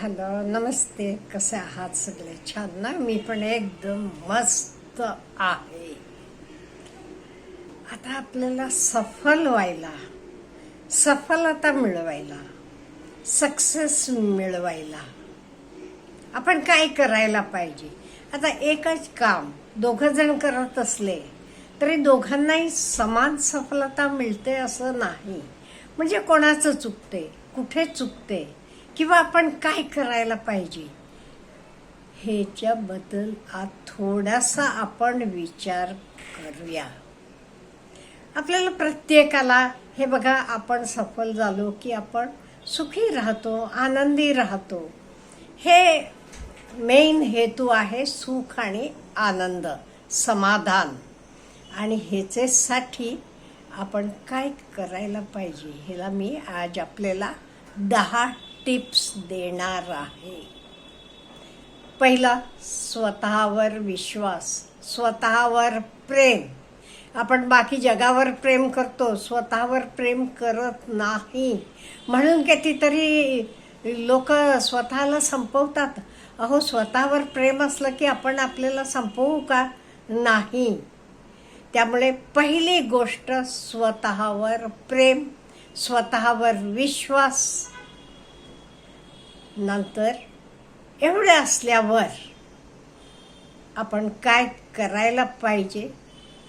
Hello, नमस्ते. कसे आहात सगळे? छान ना? मी पण एकदम मस्त आहे. आता आपल्याला सफल व्हायला, सफलता मिळवायला, सक्सेस मिळवायला आपण काय करायला पाहिजे? आता एकच काम दोघं जण करत असले तरी दोघांनाही समान सफलता मिळते असं नाही. म्हणजे कोणाचं चुकते, कुठे चुकते, किंवा आपण काय करायला पाहिजे ह्याच्याबद्दल आज थोडासा आपण विचार करूया. आपल्याला प्रत्येकाला हे बघा, आपण सफल झालो की आपण सुखी राहतो, आनंदी राहतो. हे मेन हेतू आहे, सुख आणि आनंद, समाधान. आणि ह्याच्यासाठी आपण काय करायला पाहिजे ह्याला मी आज आपल्याला 10 टिप्स देणार आहे. पहिला, स्वतःवर विश्वास, स्वतःवर प्रेम. आपण बाकी जगावर प्रेम करतो, स्वतःवर प्रेम करत नाही. म्हणून कितीतरी लोक स्वतःला संपवतात. अहो, स्वतःवर प्रेम असलं की आपण आपल्याला संपवू का? नाही. त्यामुळे पहिली गोष्ट स्वतःवर प्रेम, स्वतःवर विश्वास. नंतर एवढे असल्यावर आपण काय करायला पाहिजे?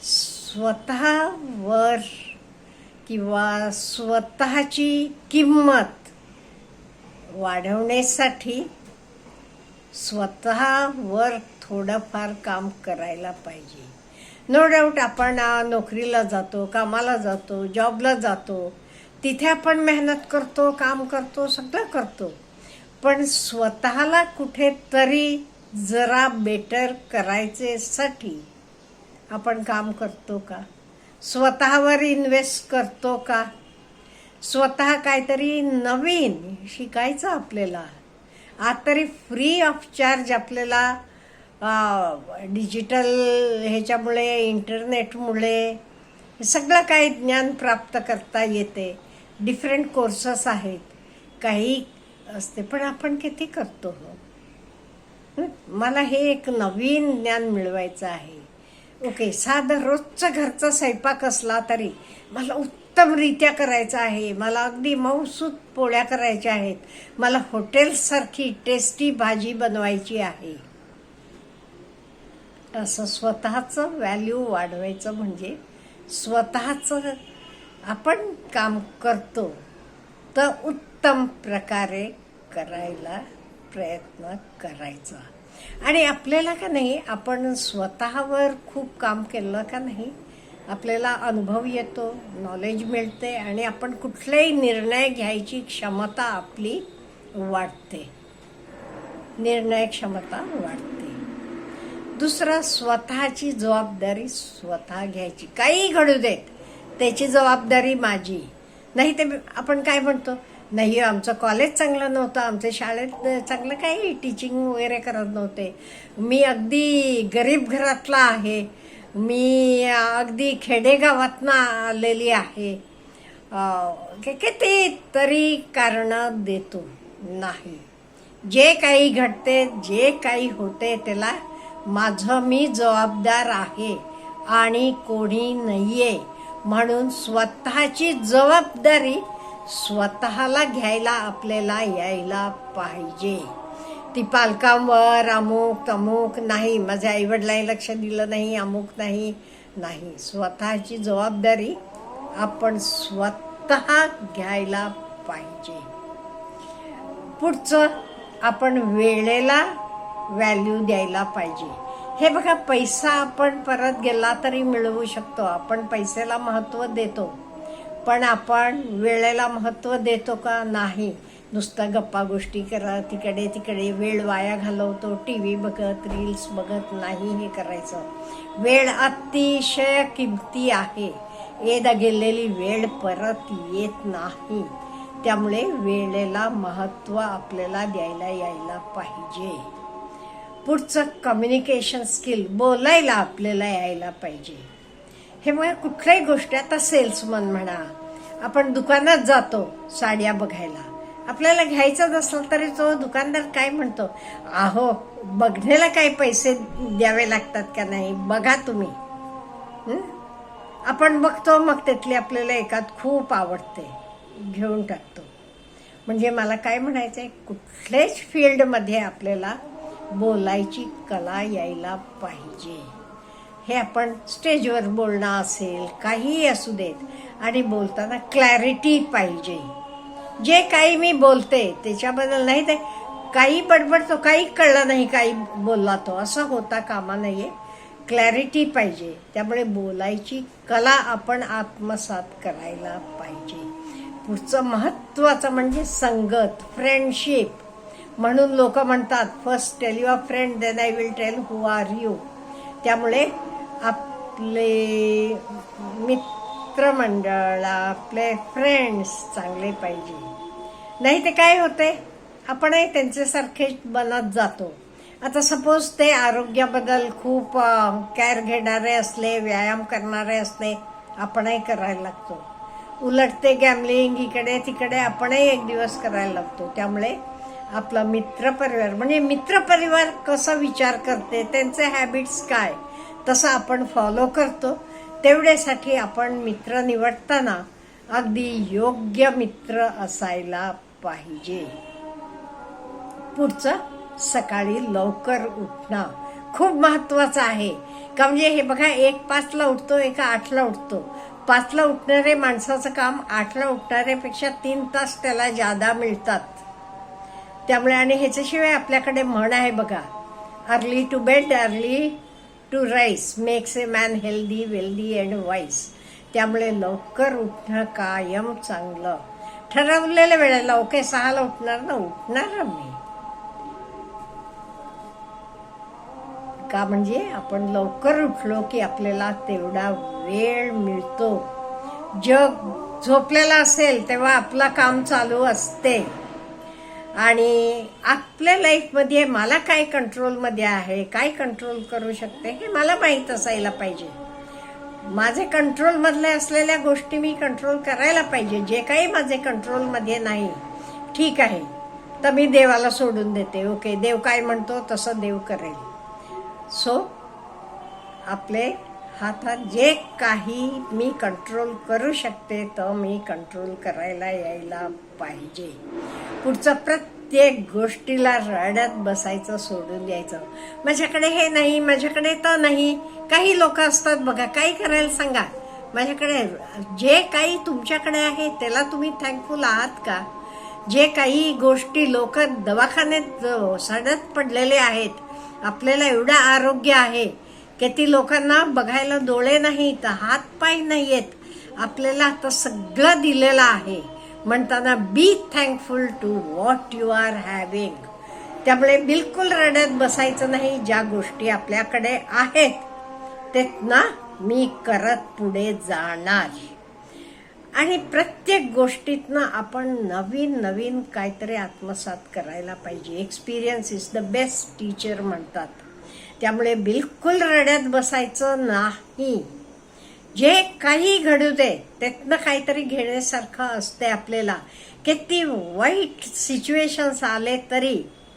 स्वतःवर किंवा स्वतःची किंमत वाढवण्यासाठी स्वतःवर थोडंफार काम करायला पाहिजे. नो डाऊट आपण नोकरीला जातो, कामाला जातो, जॉबला जातो, तिथे आपण मेहनत करतो, काम करतो, सगळं करतो. पण स्वतःला कुठेतरी जरा बेटर करायचेसाठी आपण काम करतो का? स्वतःवर इन्व्हेस्ट करतो का? स्वतः काहीतरी नवीन शिकायचं आपल्याला. आज तरी फ्री ऑफ चार्ज आपल्याला डिजिटल ह्याच्यामुळे, इंटरनेटमुळे सगळं काही ज्ञान प्राप्त करता येते. डिफरंट कोर्सेस आहेत, काही असते, पण आपण किती करतो? मला हे एक नवीन ज्ञान मिळवायचं आहे. ओके, साधं रोजचं घरचा स्वयंपाक असला तरी मला उत्तमरित्या करायचा आहे. मला अगदी मऊसूत पोळ्या करायच्या आहेत. मला हॉटेलसारखी टेस्टी भाजी बनवायची आहे. असं स्वतःचं व्हॅल्यू वाढवायचं म्हणजे स्वतःचं आपण काम करतो तर उत्तम प्रकारे करायला प्रयत्न करायचा. आणि आपल्याला का नाही, आपण स्वतःवर खूप काम केलं का नाही, आपल्याला अनुभव येतो, नॉलेज मिळते आणि आपण कुठलाही निर्णय घ्यायची क्षमता आपली वाढते, निर्णय क्षमता वाढते. दुसरं, स्वतःची जबाबदारी स्वतः घ्यायची. काही घडू देत, त्याची जबाबदारी माझी. नाही ते आपण काय म्हणतो, नाही आमचं कॉलेज चांगलं नव्हतं, आमच्या शाळेत चांगलं काही टीचिंग वगैरे करत नव्हते, मी अगदी गरीब घरातला आहे, मी अगदी खेडेगावातनं आलेली आहे, किती तरी कारणं देतो. नाही, जे काही घडते, जे काही होते त्याला माझं मी जबाबदार आहे आणि कोणी नाहीये. म्हणून स्वतःची जबाबदारी स्वतःला घ्यायला आपल्याला यायला पाहिजे. ती पालकांवर अमुक तमुक नाही, माझ्या आईवडिलांनी लक्ष दिलं नाही, अमुक नाही, नाही. स्वतःची जबाबदारी आपण स्वतः घ्यायला पाहिजे. पुढचं, आपण वेळेला व्हॅल्यू द्यायला पाहिजे. हे बघा, पैसा आपण परत गेला तरी मिळवू शकतो, आपण पैशाला महत्त्व देतो, पण आपण वेळेला महत्त्व देतो का? नाही. नुसतं गप्पा गोष्टी करत तिकडे तिकडे वेळ वाया घालवतो, TV बघत, रील्स बघत नाही हे करायचं. वेळ अतिशय किमती आहे. एकदा गेलेली वेळ परत येत नाही. त्यामुळे वेळेला महत्त्व आपल्याला द्यायला यायला पाहिजे. पुढचं, कम्युनिकेशन स्किल, बोलायला आपल्याला यायला पाहिजे. हे मग कुठल्याही गोष्टी, आता सेल्समन म्हणा, आपण दुकानात जातो साड्या बघायला, आपल्याला घ्यायचं नसलं तरी तो दुकानदार काय म्हणतो, अहो बघण्याला काही पैसे द्यावे लागतात का नाही, बघा तुम्ही. आपण बघतो, मग त्यातली आपल्याला एकात खूप आवडते, घेऊन टाकतो. म्हणजे मला काय म्हणायचंय, कुठल्याच फील्डमध्ये आपल्याला बोलायची कला यायला पाहिजे. हे आपण स्टेजवर बोलणं असेल, काहीही असू देत, आणि बोलताना क्लॅरिटी पाहिजे. जे काही मी बोलते त्याच्याबद्दल नाही, ते काही बडबडतो, काही कळलं नाही काही बोलला तो, असं होता कामा नये. क्लॅरिटी पाहिजे. त्यामुळे बोलायची कला आपण आत्मसात करायला पाहिजे. पुढचं महत्त्वाचं म्हणजे संगत, फ्रेंडशिप. म्हणून लोक म्हणतात, first tell your friend then I will tell who are you. त्यामुळे आपले मित्रमंडळ, आपले फ्रेंड्स चांगले पाहिजे. नाही ते काय होते, आपणही त्यांच्यासारखे बनत जातो. आता सपोज ते आरोग्याबद्दल खूप केअर घेणारे असले, व्यायाम करणारे असले, आपणही करायला लागतो. उलट ते गॅमलिंग इकडे तिकडे आपणही एक दिवस करायला लागतो. त्यामुळे आपला मित्रपरिवार, म्हणजे मित्रपरिवार कसा विचार करते, त्यांचे हॅबिट्स काय, तसं आपण फॉलो करतो. तेवढ्यासाठी आपण मित्र निवडताना अगदी योग्य मित्र असायला पाहिजे. पुढचं, सकाळी लवकर उठणं खूप महत्वाचं आहे. का म्हणजे हे बघा, एक 5ला उठतो, एक 8ला उठतो. 5ला उठणारे माणसाचं काम 8ला उठणाऱ्यापेक्षा 3 तास त्याला जादा मिळतात. त्यामुळे, आणि ह्याच्याशिवाय आपल्याकडे म्हण आहे बघा, early to bed early to rise makes a man healthy wealthy and wise. त्यामुळे लवकर उठणं कायम चांगलं. ठरवलेल्या वेळेला, ओके 6ला उठणार ना, उठणार मी. का म्हणजे आपण लवकर उठलो की आपल्याला तेवढा वेळ मिळतो. जग झोपलेला असेल तेव्हा आपलं काम चालू असते. आणि आपल्या लाईफमध्ये मला काय कंट्रोलमध्ये आहे, काय कंट्रोल करू शकते, हे मला माहीत असायला पाहिजे. माझे कंट्रोलमधले असलेल्या गोष्टी मी कंट्रोल करायला पाहिजे. जे काही माझे कंट्रोलमध्ये नाही, ठीक आहे, तर मी देवाला सोडून देते. ओके, देव काय म्हणतो तसं देव करेल. सो आपले हातात जे काही मी कंट्रोल करू शकते तर मी कंट्रोल करायला यायला पाहिजे. पुढचं, प्रत्येक गोष्टीला रडत बसायचं सोडून द्यायचं. माझ्याकडे हे नाही, माझ्याकडे तर नाही. काही लोक असतात बघा, काही करायला सांगा, माझ्याकडे जे काही तुमच्याकडे आहे त्याला तुम्ही थँकफुल आहात का? जे काही गोष्टी लोक दवाखान्यात सडत पडलेले आहेत, आपल्याला एवढं आरोग्य आहे की ती लोकांना बघायला डोळे नाहीत, हात पाय नाहीयेत, आपल्याला आता सगळं दिलेलं आहे. म्हणताना be thankful to what you are having. त्यामुळे बिलकुल रडत बसायचं नाही. ज्या गोष्टी आपल्याकडे आहेत ते ना मी करत पुढे जाणार. आणि प्रत्येक गोष्टीतनं आपण नवीन नवीन काहीतरी आत्मसात करायला पाहिजे. Experience is the best teacher म्हणतात. त्यामुळे बिलकुल रडत बसायचं नाही. जे काही घडू दे त्यातनं काहीतरी घेण्यासारखं असते आपल्याला. किती वाईट सिच्युएशन्स आले तरी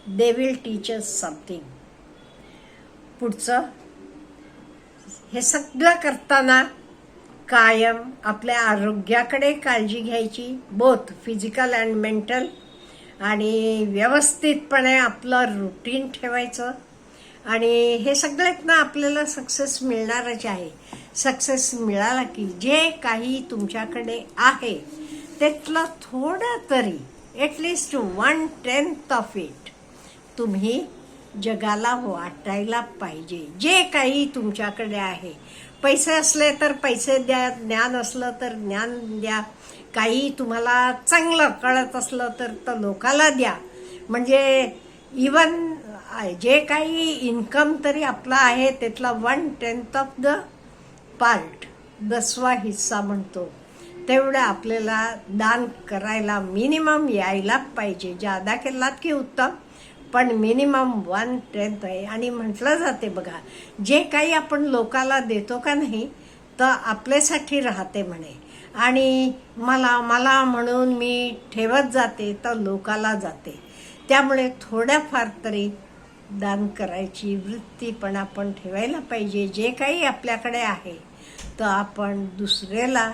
they will teach us something. पुढचं, हे सगळं करताना कायम आपल्या आरोग्याकडे काळजी घ्यायची, बोथ फिजिकल अँड मेंटल. आणि व्यवस्थितपणे आपलं रुटीन ठेवायचं. आणि हे सगळ्यात ना आपल्याला सक्सेस मिळणारच आहे. सक्सेस मिळाला की जे काही तुमच्याकडे आहे त्यातलं थोडं तरी, ॲटलिस्ट 1/10 ऑफ इट तुम्ही जगाला वाटायला पाहिजे. जे काही तुमच्याकडे आहे, पैसे असले तर पैसे द्या, ज्ञान असलं तर ज्ञान द्या, काही तुम्हाला चांगलं कळत असलं तर लोकाला द्या. म्हणजे इवन जे काही इन्कम तरी आपला आहे त्यातला 1/10 ऑफ द पार्ट, 10वा हिस्सा म्हणतो, तेवढं आपल्याला दान करायला मिनिमम यायला पाहिजे. जादा केलात की उत्तम, पण मिनिमम 1/10 आहे. आणि म्हटलं जाते बघा, जे काही आपण लोकाला देतो का नाही तर आपल्यासाठी राहते म्हणे. आणि मला मला म्हणून मी ठेवत जाते तर लोकाला जाते. त्यामुळे थोड्याफार तरी दान करायची वृत्ती पण आपण ठेवायला पाहिजे. जे काही आपल्याकडे आहे तर आपण दुसऱ्याला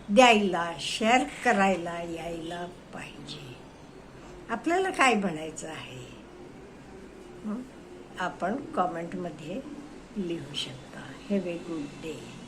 द्यायला, शेअर करायला यायला पाहिजे. आपल्याला काय म्हणायचं आहे आपण कॉमेंटमध्ये लिहू शकता. Have a good day.